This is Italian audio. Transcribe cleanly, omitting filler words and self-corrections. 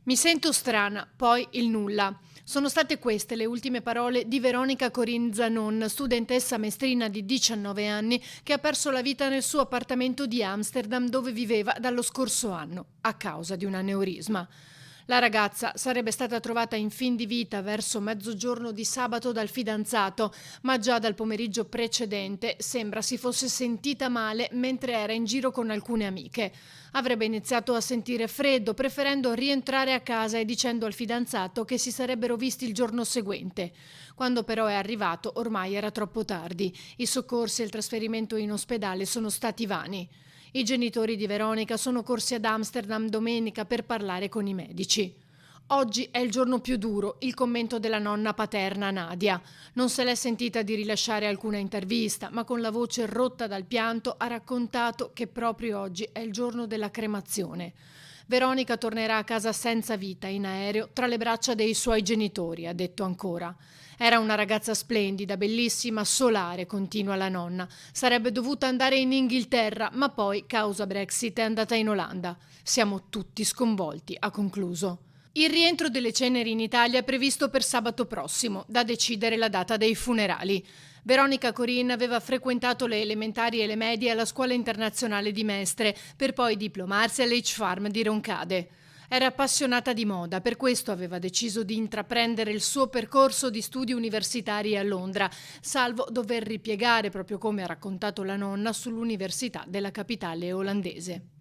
Mi sento strana, poi il nulla. Sono state queste le ultime parole di Veronica Corinne Zanon, studentessa mestrina di 19 anni che ha perso la vita nel suo appartamento di Amsterdam dove viveva dallo scorso anno, a causa di un aneurisma. La ragazza sarebbe stata trovata in fin di vita verso mezzogiorno di sabato dal fidanzato, ma già dal pomeriggio precedente sembra si fosse sentita male mentre era in giro con alcune amiche. Avrebbe iniziato a sentire freddo, preferendo rientrare a casa e dicendo al fidanzato che si sarebbero visti il giorno seguente. Quando però è arrivato, ormai era troppo tardi. I soccorsi e il trasferimento in ospedale sono stati vani. I genitori di Veronica sono corsi ad Amsterdam domenica per parlare con i medici. Oggi è il giorno più duro, il commento della nonna paterna Nadia. Non se l'è sentita di rilasciare alcuna intervista, ma con la voce rotta dal pianto ha raccontato che proprio oggi è il giorno della cremazione. Veronica tornerà a casa senza vita in aereo tra le braccia dei suoi genitori, ha detto ancora. Era una ragazza splendida, bellissima, solare, continua la nonna. Sarebbe dovuta andare in Inghilterra, ma poi, causa Brexit, è andata in Olanda. Siamo tutti sconvolti, ha concluso. Il rientro delle ceneri in Italia è previsto per sabato prossimo, da decidere la data dei funerali. Veronica Corinne aveva frequentato le elementari e le medie alla Scuola Internazionale di Mestre, per poi diplomarsi all'H-Farm di Roncade. Era appassionata di moda, per questo aveva deciso di intraprendere il suo percorso di studi universitari a Londra, salvo dover ripiegare, proprio come ha raccontato la nonna, sull'università della capitale olandese.